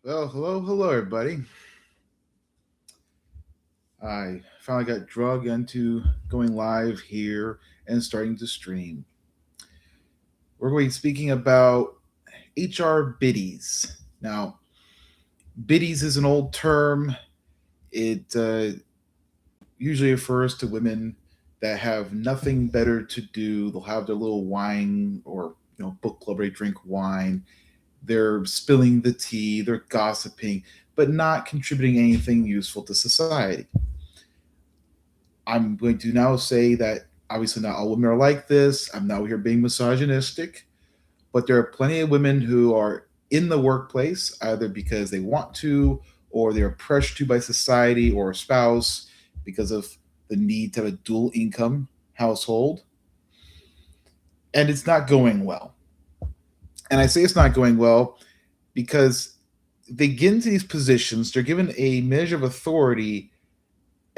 Well, hello, everybody. I finally got drug into going live here and starting to stream. We're going to be speaking about HR Biddies. Now, biddies is an old term. It usually refers to women that have nothing better to do. They'll have their little wine or book club where they drink wine. They're spilling the tea. They're gossiping, but not contributing anything useful to society. I'm going to now say that obviously not all women are like this. I'm not here being misogynistic, but there are plenty of women who are in the workplace either because they want to or they're pressured to by society or a spouse because of the need to have a dual income household. And it's not going well. And I say it's not going well because they get into these positions, they're given a measure of authority,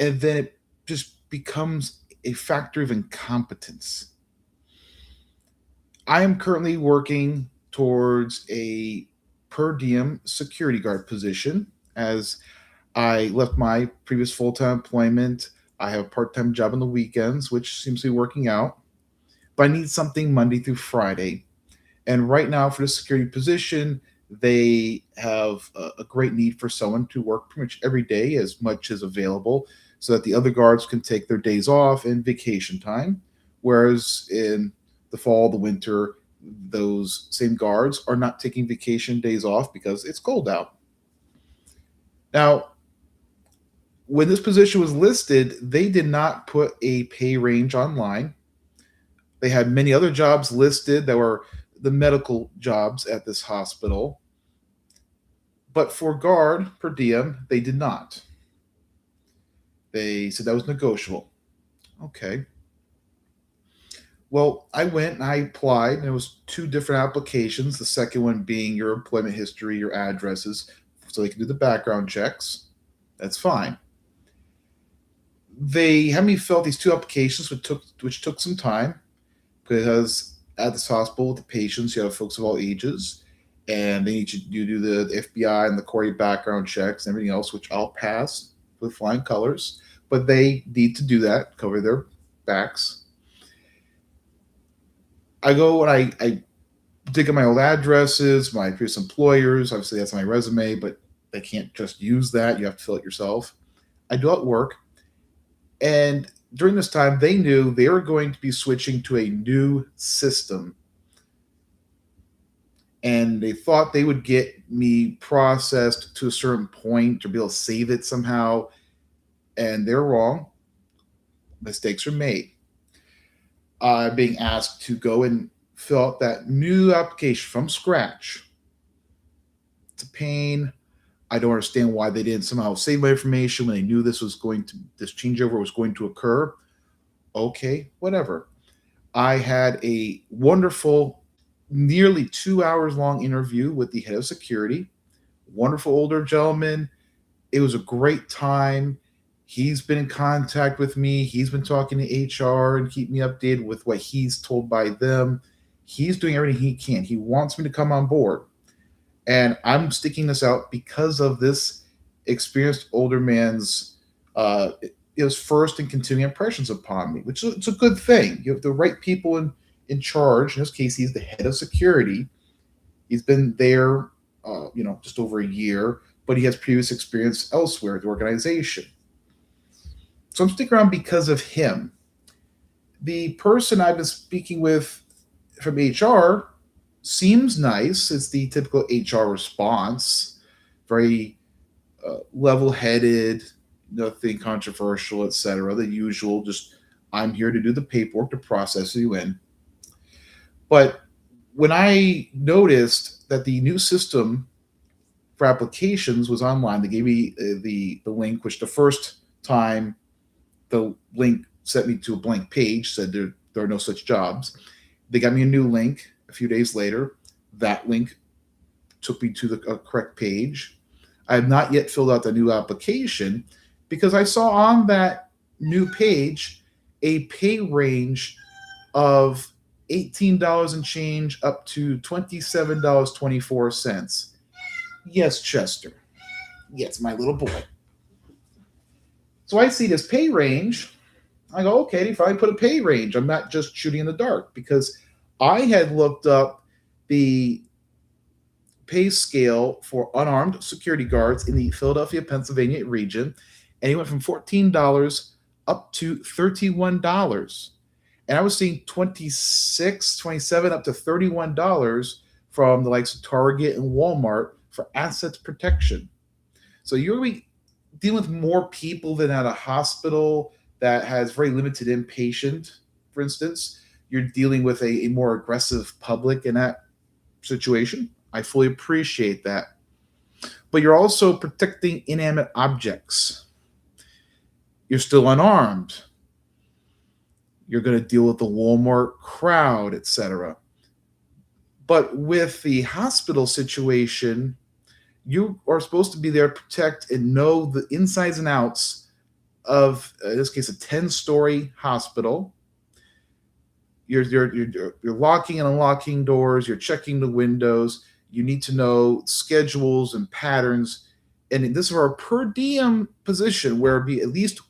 and then it just becomes a factor of incompetence. I am currently working towards a per diem security guard position as I left my previous full time employment. I have a part time job on the weekends, which seems to be working out. But I need something Monday through Friday. And right now, for the security position, they have a great need for someone to work pretty much every day as much as available so that the other guards can take their days off and vacation time. Whereas in the fall, the winter, those same guards are not taking vacation days off because it's cold out. Now, when this position was listed, they did not put a pay range online. They had many other jobs listed that were the medical jobs at this hospital. But for guard per diem, they did not. They said that was negotiable. Okay. Well, I went and I applied, and it was two different applications. The second one being your employment history, your addresses, so they can do the background checks. That's fine. They had me fill out these two applications, which took some time because at this hospital with the patients, you have folks of all ages, and they need you to do the FBI and the Corey background checks and everything else, which I'll pass with flying colors. But they need to do that, cover their backs. I go and I dig up my old addresses, my previous employers. Obviously, that's on my resume, but they can't just use that. You have to fill it yourself. I do it at work. And during this time, they knew they were going to be switching to a new system. And they thought they would get me processed to a certain point or be able to save it somehow. And they're wrong. Mistakes are made. Being asked to go and fill out that new application from scratch. It's a pain. I don't understand why they didn't somehow save my information when they knew this changeover was going to occur. Okay, whatever. I had a wonderful, nearly 2 hours long interview with the head of security. Wonderful older gentleman. It was a great time. He's been in contact with me. He's been talking to HR and keep me updated with what he's told by them. He's doing everything he can. He wants me to come on board. And I'm sticking this out because of this experienced older man's his first and continuing impressions upon me, which is it's a good thing. You have the right people in charge. In this case, he's the head of security. He's been there, just over a year, but he has previous experience elsewhere at the organization. So I'm sticking around because of him. The person I've been speaking with from HR seems nice. It's the typical HR response, very level-headed, nothing controversial, etc. The usual, just I'm here to do the paperwork to process you in. But when I noticed that the new system for applications was online, they gave me the link, which the first time the link sent me to a blank page, said there are no such jobs. They got me a new link a few days later. That link took me to the correct page. I have not yet filled out the new application because I saw on that new page a pay range of $18 and change up to $27.24. Yes, Chester. Yes, my little boy. So I see this pay range. I go, okay, they finally put a pay range. I'm not just shooting in the dark because I had looked up the pay scale for unarmed security guards in the Philadelphia, Pennsylvania region, and he went from $14 up to $31. And I was seeing 26, 27 up to $31 from the likes of Target and Walmart for assets protection. So you're really dealing with more people than at a hospital that has very limited inpatient, for instance. You're dealing with a more aggressive public in that situation. I fully appreciate that. But you're also protecting inanimate objects. You're still unarmed. You're going to deal with the Walmart crowd, etc. But with the hospital situation, you are supposed to be there to protect and know the insides and outs of, in this case, a 10-story hospital. You're locking and unlocking doors. You're checking the windows. You need to know schedules and patterns. And this is our per diem position where it'd be at least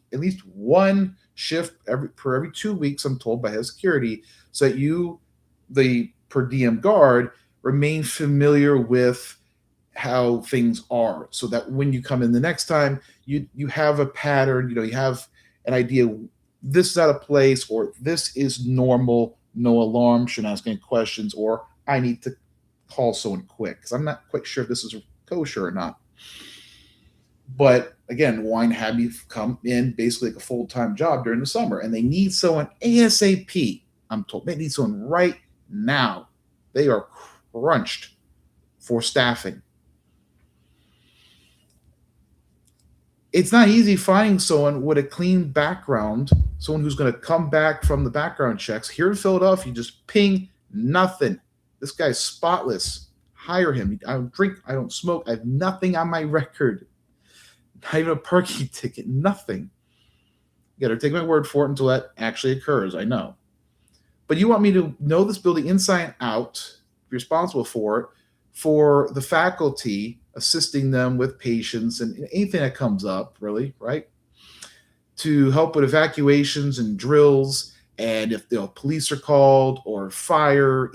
one shift every 2 weeks. I'm told by head security, so that you, the per diem guard, remain familiar with how things are, so that when you come in the next time, you have a pattern. You have an idea. This is out of place, or this is normal. No alarm, shouldn't ask any questions, or I need to call someone quick because I'm not quite sure if this is kosher or not. But again, wine had me come in basically like a full-time job during the summer, and they need someone ASAP. I'm told they need someone right now. They are crunched for staffing. It's not easy finding someone with a clean background, someone who's going to come back from the background checks. Here in Philadelphia, you just ping nothing. This guy's spotless. Hire him. I don't drink. I don't smoke. I have nothing on my record. Not even a parking ticket. Nothing. You got to take my word for it until that actually occurs. I know. But you want me to know this building inside and out, be responsible for it, for the faculty, assisting them with patients and anything that comes up, really, right? To help with evacuations and drills, and if the police are called or fire,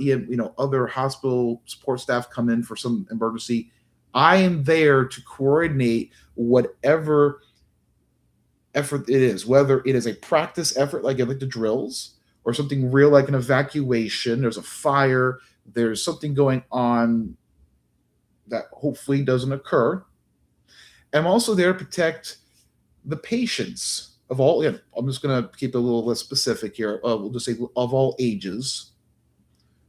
other hospital support staff come in for some emergency, I am there to coordinate whatever effort it is, whether it is a practice effort like the drills, or something real like an evacuation. There's a fire, there's something going on that hopefully doesn't occur. I'm also there to protect the patients of all. I'm just going to keep it a little less specific here. We'll just say of all ages,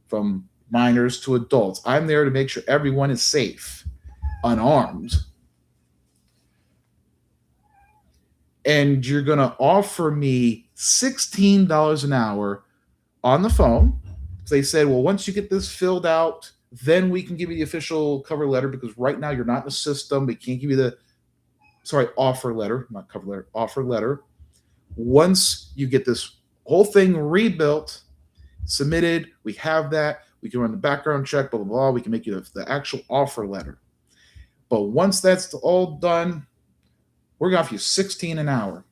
from minors to adults. I'm there to make sure everyone is safe, unarmed. And you're going to offer me $16 an hour on the phone. They said, well, once you get this filled out, then we can give you the official cover letter, because right now you're not in the system. We can't give you offer letter, not cover letter, offer letter. Once you get this whole thing rebuilt, submitted, we have that. We can run the background check, blah, blah, blah. We can make you the actual offer letter. But once that's all done, we're going to offer you 16 an hour.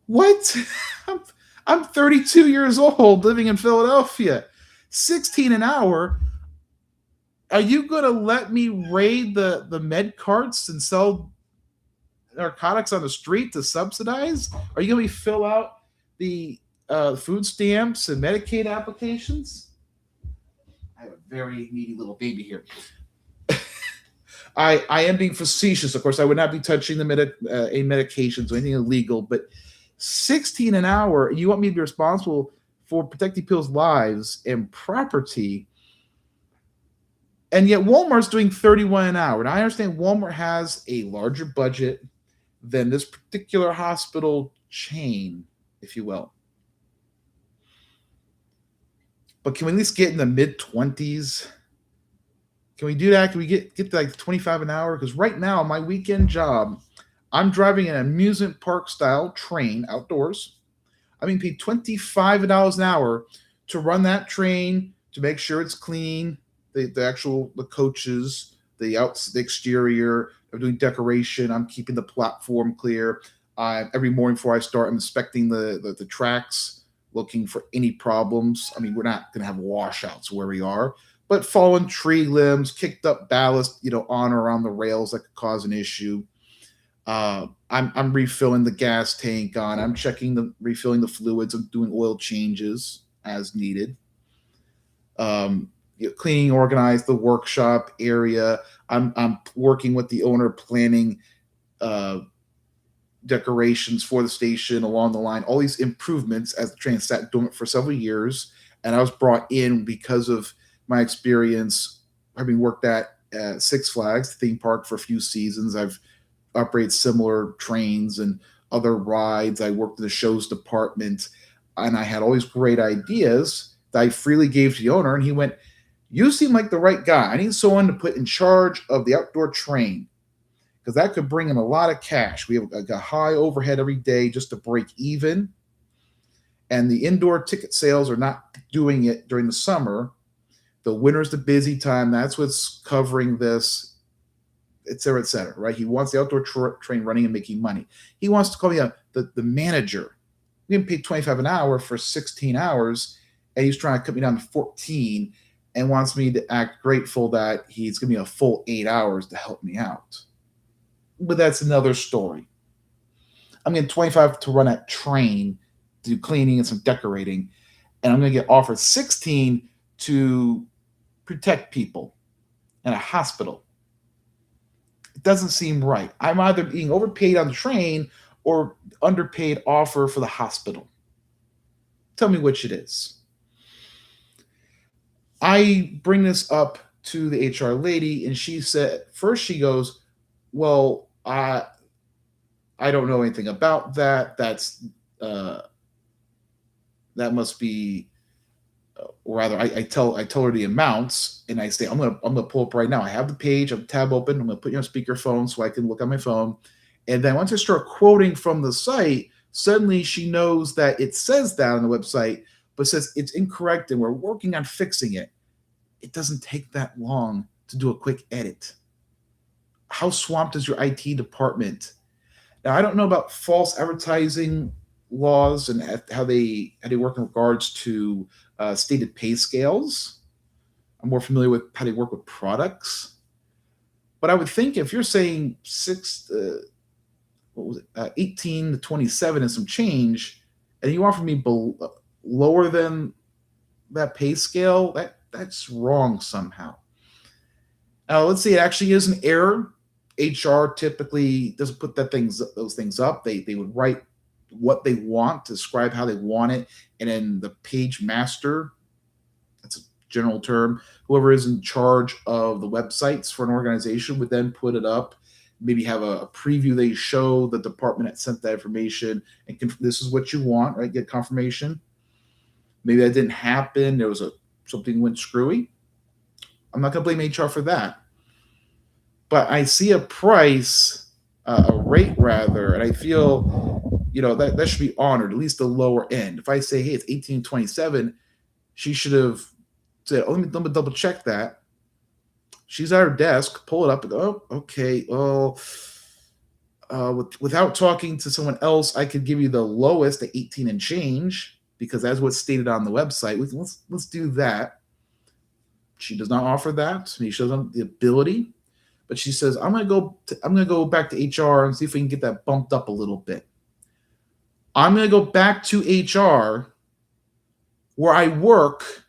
What? I'm 32 years old living in Philadelphia. 16 an hour? Are you going to let me raid the med carts and sell narcotics on the street to subsidize? Are you going to fill out the food stamps and Medicaid applications? I have a very needy little baby here. I am being facetious. Of course, I would not be touching the medications or anything illegal, but 16 an hour, you want me to be responsible for protecting people's lives and property, and yet Walmart's doing 31 an hour. And I understand Walmart has a larger budget than this particular hospital chain, if you will. But can we at least get in the mid-20s? Can we do that? Can we get to like 25 an hour? Because right now, my weekend job, I'm driving an amusement park style train outdoors. I'm being paid $25 an hour to run that train, to make sure it's clean, the coaches, the exterior. I'm doing decoration. I'm keeping the platform clear. Every morning before I start, I'm inspecting the tracks, looking for any problems. I mean, we're not going to have washouts where we are, but fallen tree limbs, kicked up ballast, on or around the rails that could cause an issue. I'm refilling the gas tank on. I'm checking refilling the fluids. I'm doing oil changes as needed. Cleaning, organize the workshop area. I'm working with the owner, planning uh, decorations for the station along the line. All these improvements as the train sat doing it for several years, and I was brought in because of my experience having worked at Six Flags theme park for a few seasons. I've operated similar trains and other rides. I worked in the shows department, and I had all these great ideas that I freely gave to the owner. And he went, "You seem like the right guy. I need someone to put in charge of the outdoor train because that could bring in a lot of cash. We have a high overhead every day just to break even, and the indoor ticket sales are not doing it during the summer. The winter's the busy time. That's what's covering this, et cetera, et cetera." Right? He wants the outdoor train running and making money. He wants to call me the manager. We getting paid 25 an hour for 16 hours, and he's trying to cut me down to 14 and wants me to act grateful that he's giving me a full 8 hours to help me out. But that's another story. I'm getting 25 to run that train, do cleaning and some decorating, and I'm going to get offered 16 to protect people in a hospital. It doesn't seem right. I'm either being overpaid on the train or underpaid offer for the hospital. Tell me which it is. I bring this up to the HR lady, and she said, first she goes, "Well, I don't know anything about that. Uh, that must be, or rather, I tell her the amounts, and I say I'm gonna pull up right now. I have the page, I have the tab open. I'm gonna put you on speakerphone so I can look on my phone, and then once I start quoting from the site, suddenly she knows that it says that on the website, but says it's incorrect, and we're working on fixing it. It doesn't take that long to do a quick edit. How swamped is your IT department? Now, I don't know about false advertising laws and how they work in regards to stated pay scales. I'm more familiar with how they work with products, but I would think if you're saying what was it, 18 to 27 and some change, and you offer me lower than that pay scale, that's wrong somehow. Now, let's say it actually is an error. HR typically doesn't put those things up. They would write what they want, describe how they want it, and then the page master, that's a general term, whoever is in charge of the websites for an organization would then put it up. Maybe have a preview they show the department that sent that information and this is what you want, right? Get confirmation. Maybe that didn't happen. There was something went screwy. I'm not going to blame HR for that. But I see a price, a rate rather, and I feel, that should be honored, at least the lower end. If I say, hey, it's 1827, she should have said, oh, let me double check that. She's at her desk, pull it up, and go, oh, okay, well, without talking to someone else, I could give you the lowest at 18 and change because that's what's stated on the website. Let's do that. She does not offer that. She doesn't have the ability. But she says, I'm gonna go back to HR and see if we can get that bumped up a little bit. I'm gonna go back to HR where I work,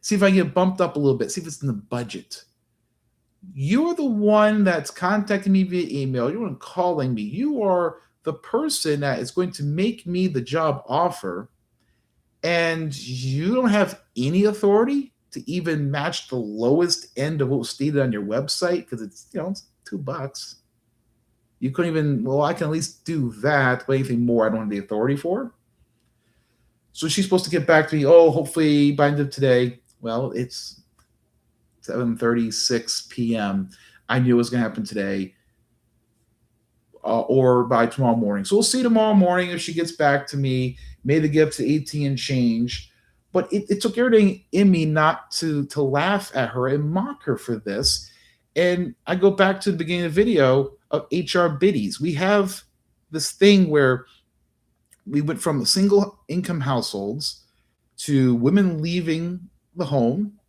see if I can get bumped up a little bit, see if it's in the budget. You're the one that's contacting me via email. You're the one calling me. You are the person that is going to make me the job offer, and you don't have any authority to even match the lowest end of what was stated on your website because it's $2. You couldn't even. Well, I can at least do that, but anything more, I don't have the authority for. So she's supposed to get back to me. Oh, hopefully by the end of today. Well, it's 7:36 p.m. I knew it was going to happen today, or by tomorrow morning. So we'll see tomorrow morning if she gets back to me. Made the gift to 18 and change. But it took everything in me not to laugh at her and mock her for this. And I go back to the beginning of the video of HR Biddies. We have this thing where we went from single income households to women leaving the home.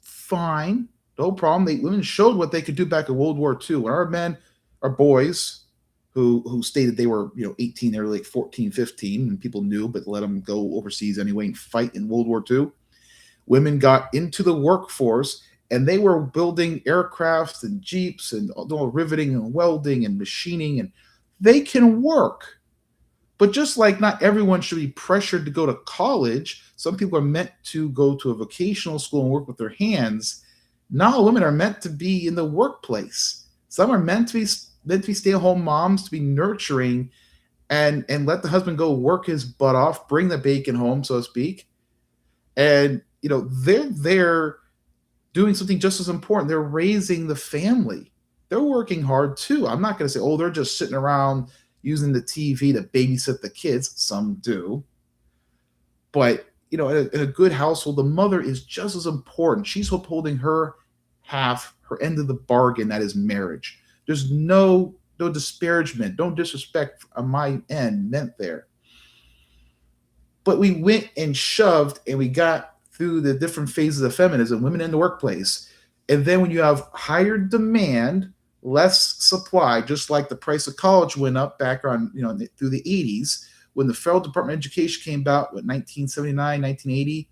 Fine, no problem. Women showed what they could do back in World War II. When our men, our boys, who stated they were 18, they were like 14, 15, and people knew, but let them go overseas anyway and fight in World War II. Women got into the workforce and they were building aircrafts and jeeps and all riveting and welding and machining, and they can work. But just like not everyone should be pressured to go to college, some people are meant to go to a vocational school and work with their hands. Not all women are meant to be in the workplace. Some are meant to be stay-at-home moms, to be nurturing and let the husband go work his butt off, bring the bacon home, so to speak. And they're there doing something just as important. They're raising the family. They're working hard too. I'm not going to say, oh, they're just sitting around using the TV to babysit the kids. Some do. But, in a good household, the mother is just as important. She's upholding her half, her end of the bargain, that is marriage. There's no disparagement, no disrespect on my end meant there. But we went and shoved and we got through the different phases of feminism, women in the workplace. And then when you have higher demand, less supply, just like the price of college went up back on, through the 80s, when the Federal Department of Education came about, 1979, 1980,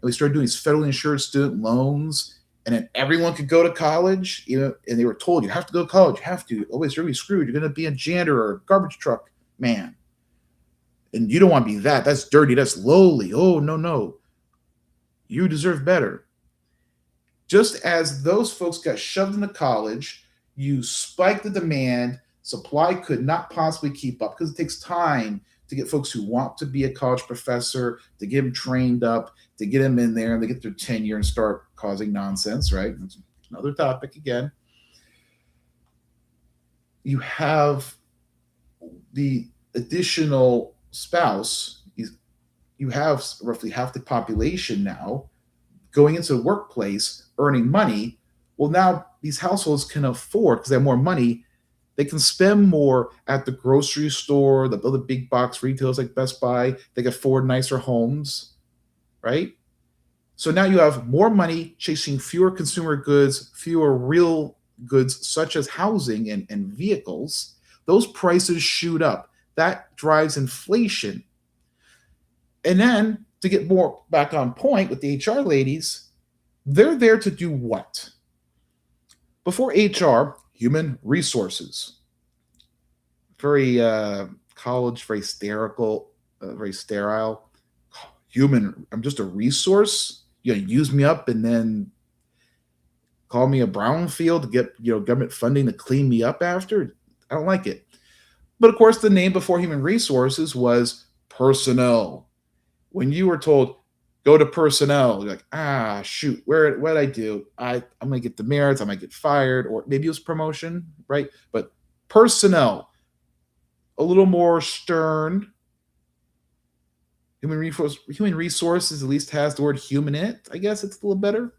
and we started doing these federally insured student loans, and then everyone could go to college, and they were told, you have to go to college, you have to, always you're going to be screwed, you're going to be a janitor or a garbage truck man. And you don't want to be that. That's dirty. That's lowly. Oh, no, no. You deserve better. Just as those folks got shoved into college, you spiked the demand. Supply could not possibly keep up because it takes time to get folks who want to be a college professor, to get them trained up, to get them in there and they get their tenure and start causing nonsense, right? That's another topic again. You have the additional spouse. You have roughly half the population now going into the workplace, earning money. Well, now these households can afford, because they have more money, they can spend more at the grocery store, the other big box retailers like Best Buy. They can afford nicer homes, right? So now you have more money chasing fewer consumer goods, fewer real goods such as housing and vehicles. Those prices shoot up. That drives inflation. And then to get more back on point with the HR ladies, they're there to do what? Before HR, human resources. Very college, very hysterical, very sterile. Human, I'm just a resource. Use me up and then call me a brownfield to get government funding to clean me up after. I don't like it. But of course, the name before human resources was personnel. When you were told, go to personnel, you're like, shoot, what I do? I'm gonna get demerits, I might get fired, or maybe it was promotion, right? But personnel, a little more stern. Human resources at least has the word human in it. I guess it's a little better.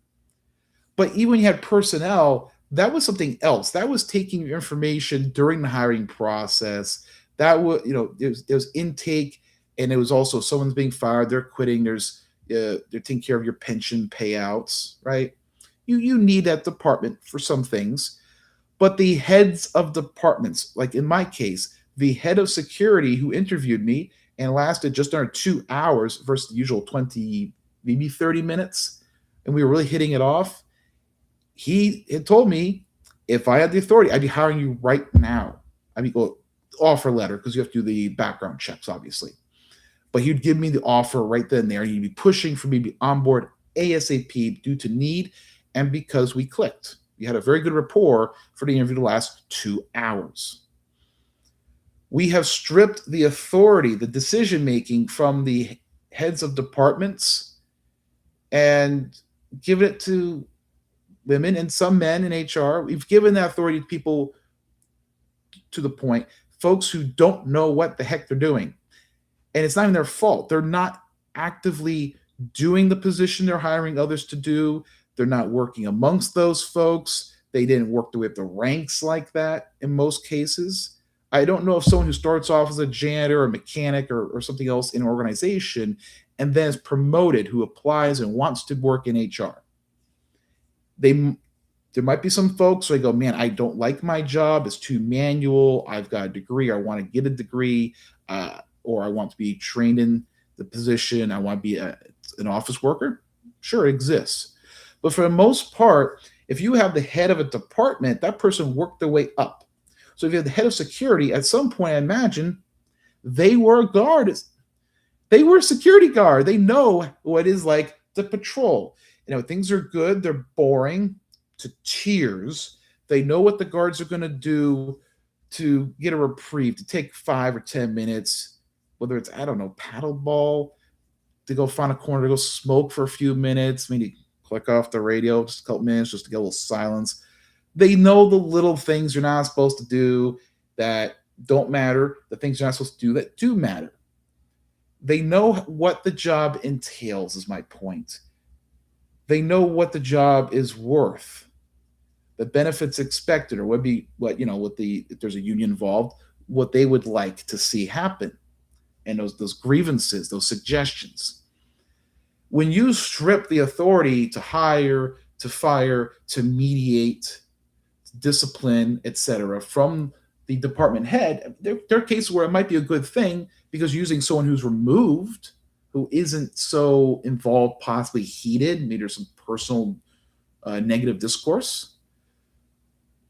But even when you had personnel, that was something else. That was taking your information during the hiring process. That was, there's intake, and it was also someone's being fired, they're quitting. They're taking care of your pension payouts, right? You need that department for some things, but the heads of departments, like in my case, the head of security who interviewed me and lasted just under 2 hours versus the usual 20, maybe 30 minutes, and we were really hitting it off. He had told me if I had the authority, I'd be hiring you right now. I mean, well, offer letter, because you have to do the background checks, obviously. But he'd give me the offer right then and there. He'd be pushing for me to be on board ASAP due to need and because we clicked. We had a very good rapport for the interview to last 2 hours. We have stripped the authority, the decision making from the heads of departments and given it to women and some men in HR. We've given that authority to people, to the point, folks who don't know what the heck they're doing. And it's not even their fault. They're not actively doing the position they're hiring others to do. They're not working amongst those folks. They didn't work their way up the ranks like that in most cases. I don't know if someone who starts off as a janitor or mechanic or something else in an organization and then is promoted, who applies and wants to work in HR. They there might be some folks who go, man, I don't like my job. It's too manual. I've got a degree. I want to get a degree, or I want to be trained in the position. I want to be an office worker. Sure, it exists. But for the most part, if you have the head of a department, that person worked their way up. So if you have the head of security, at some point, I imagine they were a guard. They were a security guard. They know what it is like to patrol. Things are good. They're boring to tears. They know what the guards are going to do to get a reprieve, to take 5 or 10 minutes, whether it's, I don't know, paddle ball, to go find a corner to go smoke for a few minutes, maybe click off the radio just a couple minutes just to get a little silence. They know the little things you're not supposed to do that don't matter, the things you're not supposed to do that do matter. They know what the job entails, is my point. They know what the job is worth, the benefits expected, or what the if there's a union involved, what they would like to see happen, and those grievances, those suggestions. When you strip the authority to hire, to fire, to mediate, discipline, etc., from the department head, there are cases where it might be a good thing because using someone who's removed, who isn't so involved, possibly heated, maybe there's some personal negative discourse.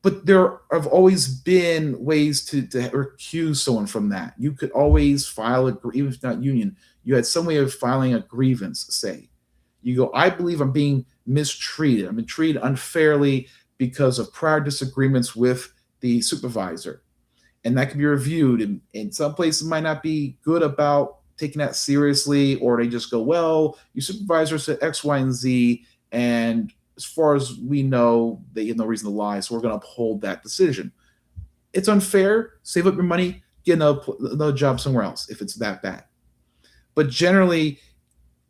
But there have always been ways to recuse someone from that. You could always file even if not union, you had some way of filing a grievance, say. You go, I believe I'm being mistreated. I'm being treated unfairly because of prior disagreements with the supervisor. And that can be reviewed. And some places might not be good about taking that seriously, or they just go, well, your supervisor said X, Y, and Z, and as far as we know, they have no reason to lie, so we're going to uphold that decision. It's unfair. Save up your money, get another job somewhere else if it's that bad. But generally,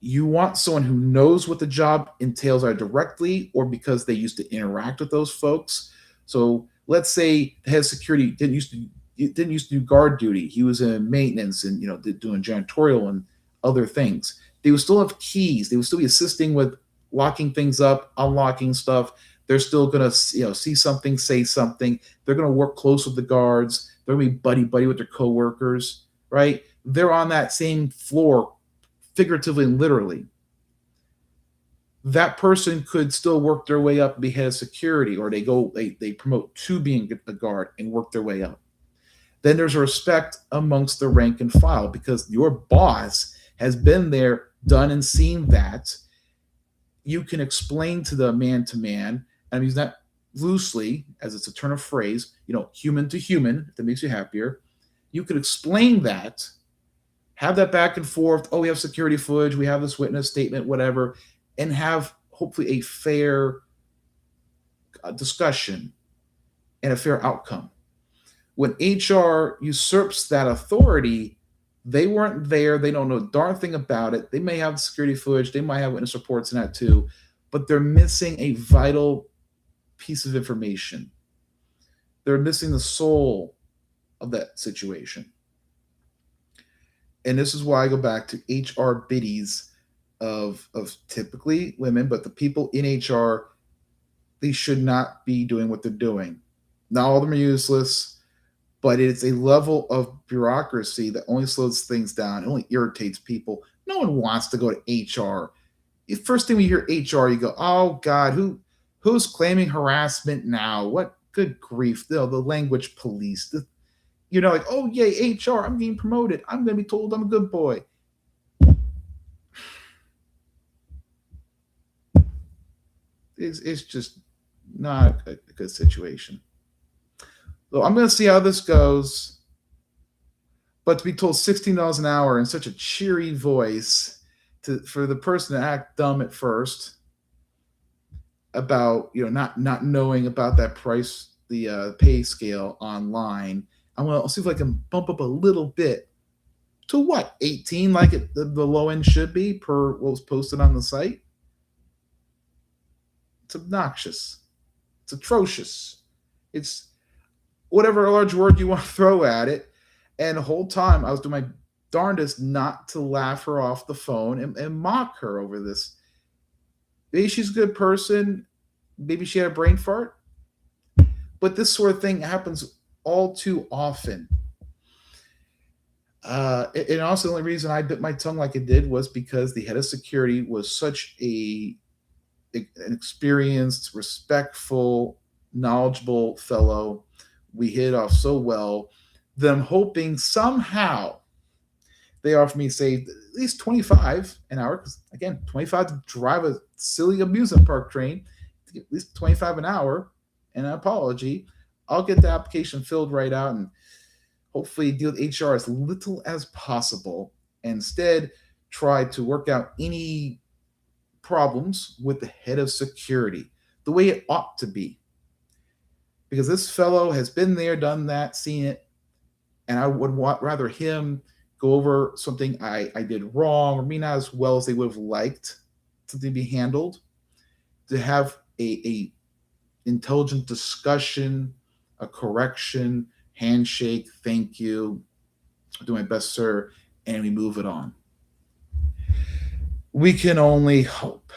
you want someone who knows what the job entails either directly or because they used to interact with those folks. So let's say the head of security didn't used to do guard duty. He was in maintenance and doing janitorial and other things. They would still have keys. They would still be assisting with locking things up, unlocking stuff. They're still gonna see something, say something. They're gonna work close with the guards. They're gonna be buddy with their coworkers, right? They're on that same floor, figuratively and literally. That person could still work their way up and be head of security, or they promote to being a guard and work their way up. Then there's a respect amongst the rank and file because your boss has been there, done and seen that. You can explain to the man to man, and I'm using that loosely as it's a turn of phrase, human to human, if that makes you happier. You could explain that, have that back and forth. Oh, we have security footage, we have this witness statement, whatever, and have hopefully a fair discussion and a fair outcome. When HR usurps that authority, they weren't there. They don't know a darn thing about it. They may have security footage. They might have witness reports in that too, but they're missing a vital piece of information. They're missing the soul of that situation. And this is why I go back to HR biddies of typically women, but the people in HR, they should not be doing what they're doing. Not all of them are useless, but it's a level of bureaucracy that only slows things down. It only irritates people. No one wants to go to HR. The first thing we hear HR, you go, oh God, who's claiming harassment now? What good grief? The language police. Like, oh yeah, HR, I'm getting promoted. I'm gonna be told I'm a good boy. It's just not a good situation. So I'm gonna see how this goes. But to be told $16 an hour in such a cheery voice, for the person to act dumb at first about not knowing about that price, the pay scale online, I'll see if I can bump up a little bit to what, 18, like the low end should be per what was posted on the site. It's obnoxious. It's atrocious. It's whatever large word you want to throw at it. And the whole time I was doing my darndest not to laugh her off the phone and mock her over this. Maybe she's a good person. Maybe she had a brain fart. But this sort of thing happens all too often. And also, the only reason I bit my tongue like it did was because the head of security was such an experienced, respectful, knowledgeable fellow. We hit it off so well. Them hoping somehow they offered me, say, at least 25 an hour. Because again, 25 to drive a silly amusement park train, to get at least 25 an hour, and an apology. I'll get the application filled right out and hopefully deal with HR as little as possible. And instead, try to work out any problems with the head of security the way it ought to be. Because this fellow has been there, done that, seen it, and I would rather him go over something I did wrong or me not as well as they would have liked to be handled, to have a intelligent discussion, a correction, handshake, thank you, I'll do my best, sir, and we move it on. We can only hope